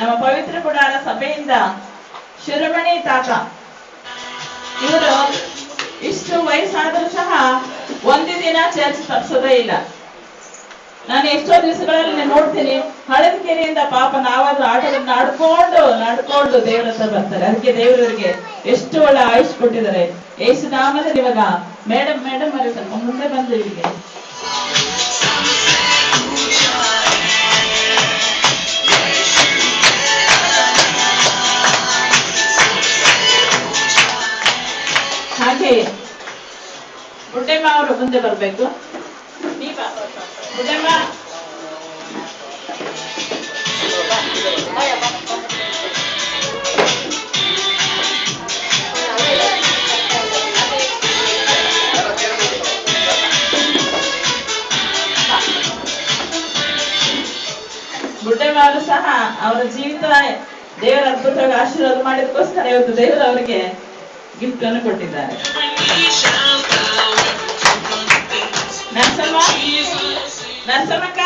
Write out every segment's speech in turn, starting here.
ನಮ್ಮ ಪವಿತ್ರ ಗುಡಾರ ಸಭೆಯಿಂದ ಶಿರೋಮಣಿ ತಾತ ಇವರು ಇಷ್ಟು ವಯಸ್ಸಾದರೂ ಸಹ ಒಂದು ದಿನ ಚರ್ಚ್ ತಪ್ಪಿಸೋದೇ ಇಲ್ಲ. ನಾನು ಎಷ್ಟೋ ದಿವಸಗಳಲ್ಲಿ ನೋಡ್ತೀನಿ, ಹಳದಕೆರೆಯಿಂದ ಪಾಪ ನಾವಾದ್ರೂ ಆಟೋದಲ್ಲಿ ನಡ್ಕೊಂಡು ದೇವರ ಹತ್ರ ಬರ್ತಾರೆ. ಅದಕ್ಕೆ ದೇವರವರಿಗೆ ಎಷ್ಟು ಒಳ್ಳೆ ಆಯುಷ್ ಕೊಟ್ಟಿದ್ದಾರೆ. ಯೇಸು ನಾಮದಲ್ಲಿ ಇವಾಗ ಮೇಡಮ್ ಅವರು ಸ್ವಲ್ಪ ಮುಂದೆ ಬಂದು ಇಲ್ಲಿಗೆ ಹಾಗೆ ಗುಡ್ಡೆಮ್ಮ ಅವರು ಮುಂದೆ ಬರ್ಬೇಕು. ಗುಡ್ಡೆಮ್ಮ ಗುಡ್ಡೆಮ್ಮ ಸಹ ಅವರ ಜೀವಿತ ದೇವರ ಅದ್ಭುತವಾಗಿ ಆಶೀರ್ವಾದ ಮಾಡಿದಕ್ಕೋಸ್ಕರ ಇವತ್ತು ದೇವರು ಅವರಿಗೆ ಗಿಫ್ಟ್ ಅನ್ನು ಕೊಟ್ಟಿದ್ದಾರೆ. ನರಸಮ್ಮಕ್ಕ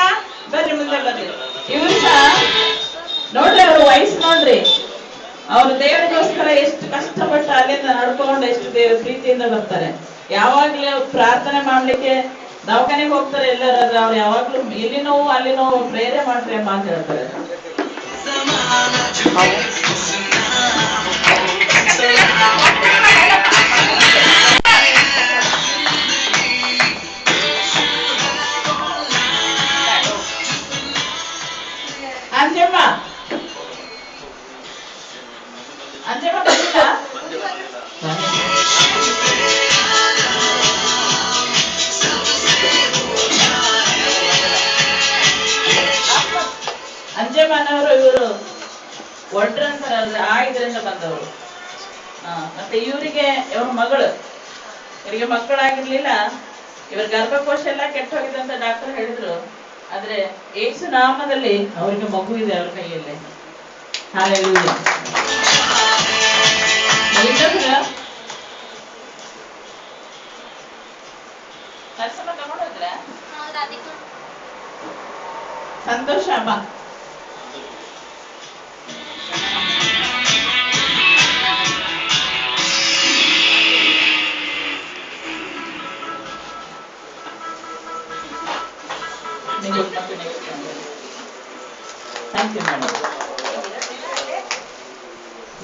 ಬರ್ರಿ, ಮುಂದೆ ಬರ್ರಿ. ಇವರು ಸಹ ನೋಡ್ರಿ, ಅವ್ರ ವಯಸ್ಸು ನೋಡ್ರಿ, ಅವ್ರ ದೇವರಿಗೋಸ್ಕರ ಎಷ್ಟು ಕಷ್ಟಪಟ್ಟು ಅಲ್ಲಿಂದ ನಡ್ಕೊಂಡು ಎಷ್ಟು ದೇವ್ರ ಪ್ರೀತಿಯಿಂದ ಬರ್ತಾರೆ. ಯಾವಾಗ್ಲೂ ಪ್ರಾರ್ಥನೆ ಮಾಡ್ಲಿಕ್ಕೆ ದವಾಖಾನೆಗೆ ಹೋಗ್ತಾರೆ ಎಲ್ಲರಾದ್ರೆ ಅವ್ರು ಯಾವಾಗ್ಲೂ ಇಲ್ಲಿ ನೋವು ಅಲ್ಲಿ ನೋವು ಪ್ರೇರೆ ಮಾಡ್ತಾರೆ ಮಾತು ಹೇಳ್ತಾರೆ. ಅಂಜಮ್ಮ ಬಂದಿಲ್ಲ? ಅಂಜಮ್ಮನವರು ಇವರು ಒಡ್ರಂತಾರಲ್ರಿ, ಆ ಇದರಿಂದ ಬಂದವರು. ಮತ್ತೆ ಇವರಿಗೆ ಇವ್ರ ಮಗಳು, ಇವರಿಗೆ ಮಕ್ಕಳಾಗಿರ್ಲಿಲ್ಲ. ಇವ್ರ ಗರ್ಭಕೋಶ ಎಲ್ಲ ಕೆಟ್ಟ ಹೋಗಿದೆ ಅಂತ ಡಾಕ್ಟರ್ ಹೇಳಿದ್ರು. ಆದ್ರೆ ಯೇಸು ನಾಮದಲ್ಲಿ ಅವರಿಗೆ ಮಗು ಇದೆ ಅವ್ರ ಕೈಯಲ್ಲಿ. ಹಲ್ಲೆಲೂಯಾ. ನರಸಮ್ಮ ತಗೊಂಡೋದ್ರ ಸಂತೋಷ ಅಮ್ಮ.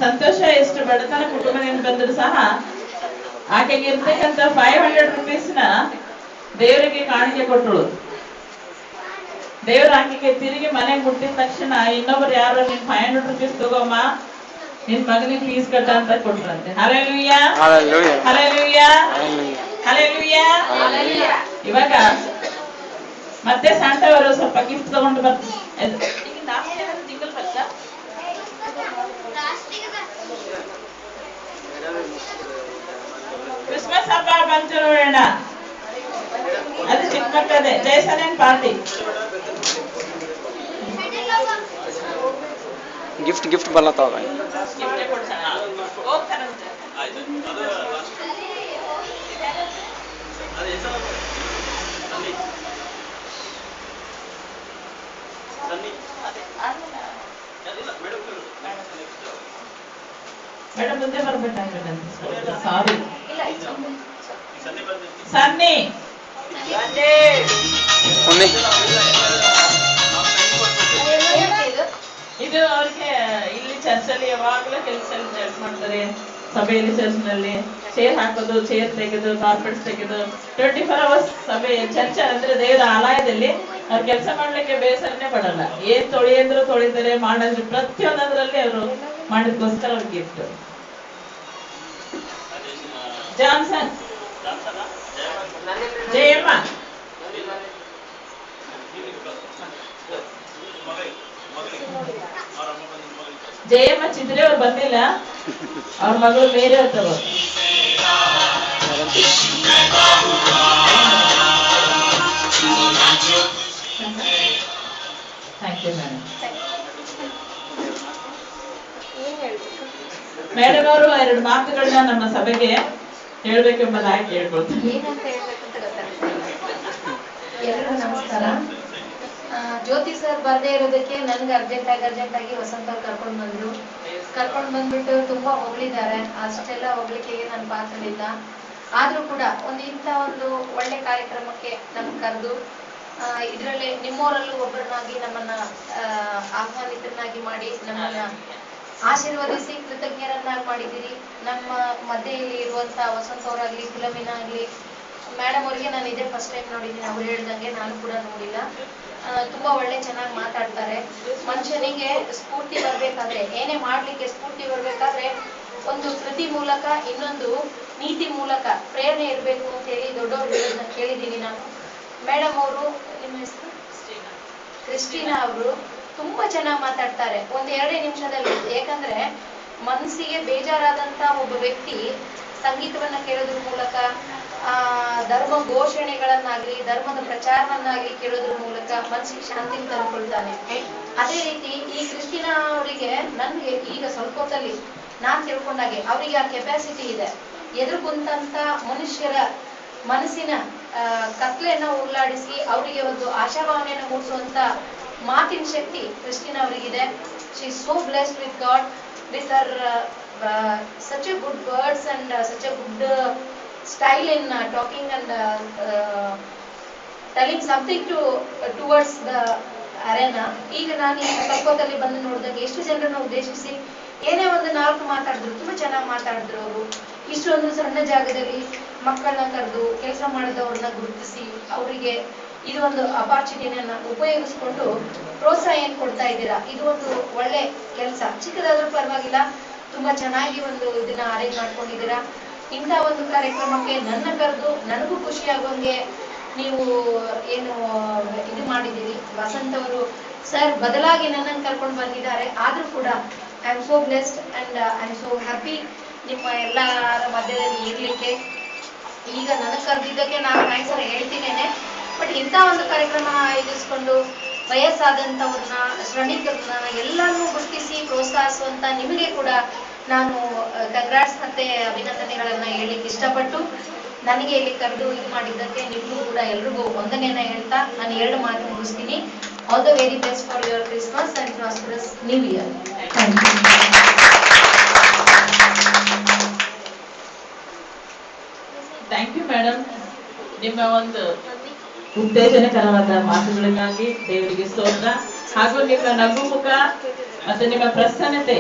ಸಂತೋಷ ಎಷ್ಟು ಬಡತನ ಕುಟುಂಬದಿಂದ ಬಂದರೂ ಸಹ ಆಕೆಗೆ ಇರ್ತಕ್ಕಂಥ 500 ರೂಪೀಸ್ನ ದೇವರಿಗೆ ಕಾಣಿಕೆ ಕೊಟ್ಟಳು. ದೇವ್ರ ಆಕೆಗೆ ತಿರುಗಿ ಮನೆಗೆ ಮುಟ್ಟಿದ ತಕ್ಷಣ ಇನ್ನೊಬ್ರು ಯಾರು ನಿನ್ 500 ರೂಪೀಸ್ ತಗೋಮ್ಮ, ನಿನ್ ಮಗನಿಗೆ ಫೀಸ್ ಕಟ್ಟ ಅಂತ ಕೊಟ್ರಂತೆ. Hallelujah, hallelujah, hallelujah. ಇವಾಗ ಮತ್ತೆ ಸಂತವರು ಸ್ವಲ್ಪ ಗಿಫ್ಟ್ ತಗೊಂಡು ಬರ್ತಾರೆ. ತಿಂಗಳು ಬರ್ತ ಕ್ರಿಸ್ಮಸ್ ಹಬ್ಬ ಬಂತು ನೋಡೋಣ. ಅದು ಚಿಕ್ಕ ಮಕ್ಕಳದೇ ಜೈಸನೇನ್ ಪಾರ್ಟಿ. ಗಿಫ್ಟ್ ಬರ್ಲತ್ತಾವ. ಮೇಡಮ್ ಮುಂದೆ ಬರ್ಬೇಕಾಗ್ತದೆ. ಸಾರಿ ಸನ್ನಿ ಇದು ಅವ್ರಿಗೆ ಇಲ್ಲಿ ಚರ್ಚಲ್ಲಿ ಯಾವಾಗಲೂ ಕೆಲಸದಲ್ಲಿ ಹೆಲ್ಪ್ ಮಾಡ್ತಾರೆ. ಸಭೆಯಲ್ಲಿ ಚರ್ಚ್ನಲ್ಲಿ ಚೇರ್ ಹಾಕೋದು, ಚೇರ್ ತೆಗೆದು, ಕಾರ್ಪೆಟ್ಸ್ ತೆಗೆದು 24 hours ಸಭೆ ಚರ್ಚ್ ಅಂದ್ರೆ ದೇವರ ಆಲಯದಲ್ಲಿ ಅವ್ರು ಕೆಲಸ ಮಾಡ್ಲಿಕ್ಕೆ ಬೇಸರನೆ ಪಡಲ್ಲ. ಏನ್ ತೊಳಿ ಅಂದ್ರು ತೊಳಿತಾರೆ, ಮಾಡಿದ್ರೆ ಪ್ರತಿಯೊಂದರಲ್ಲಿ ಅವರು ಮಾಡಿದ್ಕೋಸ್ಕರ ಅವ್ರ ಗಿಫ್ಟ್. ಜಾನ್ಸನ್ ಜಯಮ್ಮ ಜಯಮ್ಮ ಚಿದ್ರೆ ಅವ್ರು ಬಂದಿಲ್ಲ, ಅವ್ರ ಮಗಳು ಬೇರೆ ಇರ್ತವ. Thank you madam. ಮೇಡಮ್ ಅವರು 2 ಮಾತುಗಳನ್ನ ನಮ್ಮ ಸಭೆಗೆ ಹೇಳ್ಬೇಕೆಂಬುದಾಗಿ ಕೇಳ್ಕೊಳ್ತೀನಿ. ಏನಂತ ಹೇಳ್ಬೇಕಂತ ಗೊತ್ತಾಗ್ತದೆ. ಎಲ್ಲರಿಗೂ ನಮಸ್ಕಾರ. ಜ್ಯೋತಿ ಸರ್ ಬರ್ದೇ ಇರೋದಕ್ಕೆ ನನ್ಗೆ ಅರ್ಜೆಂಟ್ ಆಗಿ ವಸಂತ ಅವ್ರು ಕರ್ಕೊಂಡು ಬಂದ್ಬಿಟ್ಟು ತುಂಬಾ ಹೊಗಳಿದ್ದಾರೆ. ಅಷ್ಟೆಲ್ಲ ಹೊಗಳಿಕೆಗೆ ನನ್ನ ಪಾತ್ರವಿಲ್ಲ. ಆದ್ರೂ ಕೂಡ ಇಂಥ ಒಂದು ಒಳ್ಳೆ ಕಾರ್ಯಕ್ರಮಕ್ಕೆ ನಮ್ಗೆ ಕರೆದು ಇದರಲ್ಲಿ ನಿಮ್ಮವರಲ್ಲೂ ಒಬ್ಬರನ್ನಾಗಿ ನಮ್ಮನ್ನ ಆಹ್ವಾನಿತರನ್ನಾಗಿ ಮಾಡಿ ನಮ್ಮನ್ನ ಆಶೀರ್ವದಿಸಿ ಕೃತಜ್ಞರನ್ನಾಗಿ ಮಾಡಿದ್ದೀರಿ. ನಮ್ಮ ಮಧ್ಯೆಯಲ್ಲಿ ಇರುವಂತಹ ವಸಂತ ಅವರಾಗ್ಲಿ, ಫಿಲಮಿನಾ ಆಗ್ಲಿ, ಮೇಡಮ್ ಅವರಿಗೆ ನಾನು ಇದೇ ಫಸ್ಟ್ ಟೈಮ್ ನೋಡಿದ್ದೀನಿ. ಅವ್ರು ಹೇಳ್ದಂಗೆ ನಾನು ಕೂಡ ನೋಡಿಲ್ಲ. ತುಂಬಾ ಚೆನ್ನಾಗಿ ಮಾತಾಡ್ತಾರೆ. ಮನುಷ್ಯನಿಗೆ ಸ್ಫೂರ್ತಿ ಬರ್ಬೇಕಾದ್ರೆ, ಏನೇ ಮಾಡ್ಲಿಕ್ಕೆ ಸ್ಫೂರ್ತಿ ಬರ್ಬೇಕಾದ್ರೆ ಒಂದು ಕೃತಿ ಮೂಲಕ, ಇನ್ನೊಂದು ನೀತಿ ಮೂಲಕ ಪ್ರೇರಣೆ ಇರಬೇಕು ಅಂತ ಹೇಳಿ ದೊಡ್ಡವ್ರು ಹೇಳೋದನ್ನ ಕೇಳಿದ್ದೀನಿ ನಾನು. ಮೇಡಮ್ ಅವರು, ನಿಮ್ಮ ಹೆಸರು ಕ್ರಿಸ್ಟಿನಾ ಅವರು, ತುಂಬಾ ಚೆನ್ನಾಗಿ ಮಾತಾಡ್ತಾರೆ 1-2 ನಿಮಿಷದಲ್ಲಿ. ಯಾಕಂದ್ರೆ ಮನಸ್ಸಿಗೆ ಬೇಜಾರಾದಂತ ಒಬ್ಬ ವ್ಯಕ್ತಿ ಸಂಗೀತವನ್ನ ಕೇಳೋದ್ರ ಮೂಲಕ, ಧರ್ಮ ಘೋಷಣೆಗಳನ್ನಾಗ್ಲಿ, ಧರ್ಮದ ಪ್ರಚಾರವನ್ನಾಗ್ಲಿ ಕೇಳೋದ್ರ ಮೂಲಕ ಮನಸ್ಸಿಗೆ ಶಾಂತಿ ತಂದುಕೊಳ್ತಾನೆ. ಅದೇ ರೀತಿ ಈ ಕ್ರಿಸ್ಟಿನಾ ಅವರಿಗೆ ನನ್ಗೆ ಈಗ ಸ್ವಲ್ಪ ಹೊತ್ತಲ್ಲಿ ನಾನ್ ತಿಳ್ಕೊಂಡಾಗೆ ಅವರಿಗೆ ಆ ಕೆಪಾಸಿಟಿ ಇದೆ. ಎದುರು ಕುಂತಂತ ಮನುಷ್ಯರ ಮನಸ್ಸಿನ ಕತ್ಲೆಯನ್ನ ಉರುಳಾಡಿಸಿ ಅವರಿಗೆ ಒಂದು ಆಶಾಭಾವನೆಯನ್ನು ಮೂಡಿಸುವಂತ ಮಾತಿನ ಶಕ್ತಿ ಕ್ರಿಸ್ಟಿನಾ ಅವರಿಗಿದೆ. She is so blessed with God, with her such a good words and such a good style in talking and telling something towards the arena. ಈಗ ನಾನು ಸ್ವಲ್ಪ ಹೊತ್ತಲ್ಲಿ ಬಂದು ನೋಡಿದಾಗ ಎಷ್ಟು ಜನರನ್ನ ಉದ್ದೇಶಿಸಿ ಏನೇ ಒಂದು 4 ಮಾತಾಡಿದ್ರು, ತುಂಬಾ ಚೆನ್ನಾಗಿ ಮಾತಾಡಿದ್ರು ಅವರು. ಇಷ್ಟೊಂದು ಸಣ್ಣ ಜಾಗದಲ್ಲಿ ಮಕ್ಕಳನ್ನ ಕರೆದು ಕೆಲಸ ಮಾಡಿದವ್ರನ್ನ ಗುರುತಿಸಿ ಅವರಿಗೆ ಇದು ಒಂದು ಅಪಾರ್ಚುನಿಟಿಯನ್ನ ಉಪಯೋಗಿಸ್ಕೊಂಡು ಪ್ರೋತ್ಸಾಹ ಏನ್ ಕೊಡ್ತಾ ಇದ್ದೀರಾ, ಇದು ಒಂದು ಒಳ್ಳೆ ಕೆಲಸ. ಚಿಕ್ಕದಾದ್ರೂ ಪರವಾಗಿಲ್ಲ, ತುಂಬಾ ಚೆನ್ನಾಗಿ ಇದನ್ನ ಅರೇಂಜ್ ಮಾಡ್ಕೊಂಡಿದ್ದೀರಾ. ಇಂಥ ಒಂದು ಕಾರ್ಯಕ್ರಮಕ್ಕೆ ನನ್ನ ಕರೆದು ನನಗೂ ಖುಷಿ ಆಗೋಂಗೆ ನೀವು ಏನು ಇದು ಮಾಡಿದ್ದೀರಿ. ವಸಂತ್ ಅವರು ಸರ್ ಬದಲಾಗಿ ನನ್ನನ್ನು ಕರ್ಕೊಂಡು ಬಂದಿದ್ದಾರೆ. ಆದ್ರೂ ಕೂಡ I am so blessed and I am so happy ನಿಮ್ಮ ಎಲ್ಲರ ಮಧ್ಯದಲ್ಲಿ ಇರ್ಲಿಕ್ಕೆ. ಈಗ ನನಗೆ ಕರೆದಿದ್ದಕ್ಕೆ ನಾನು ಥ್ಯಾಂಕ್ಸ್ ಹೇಳ್ತೀನೇನೆ. ಬಟ್ ಇಂಥ ಒಂದು ಕಾರ್ಯಕ್ರಮ ಆಯೋಜಿಸ್ಕೊಂಡು ವಯಸ್ಸಾದಂಥವ್ರನ್ನ, ಶ್ರಮಿಕರನ್ನ ಎಲ್ಲರನ್ನೂ ಗುರುತಿಸಿ ಪ್ರೋತ್ಸಾಹಿಸುವಂತ ನಿಮಗೆ ಕೂಡ ನಾನು ಕಂಗ್ರಾಟ್ಸ್ ಮತ್ತೆ ಅಭಿನಂದನೆಗಳನ್ನ ಹೇಳಲಿಕ್ಕೆ ಇಷ್ಟಪಟ್ಟು, ನನಗೆ ಇಲ್ಲಿ ಕರೆದು ಇದು ಮಾಡಿದ್ದಕ್ಕೆ ನಿಮಗೂ ಕೂಡ ಎಲ್ರಿಗೂ ವಂದನೆಯನ್ನ ಹೇಳ್ತಾ ನಾನು 2 ಮಾತು ಮುಗಿಸ್ತೀನಿ. All the very best for your Christmas and prosperous new year. Thank you madam. ನಿಮ್ಮ ಒಂದು ಉತ್ತೇಜನಕರವಾದ ಮಾತುಗಳಿಗಾಗಿ ದೇವರಿಗೆ ಸ್ತೋತ್ರ. ಹಾಗೂ ನಿಮ್ಮ ನಗು ಮುಖ ಮತ್ತು ನಿಮ್ಮ ಪ್ರಸನ್ನತೆ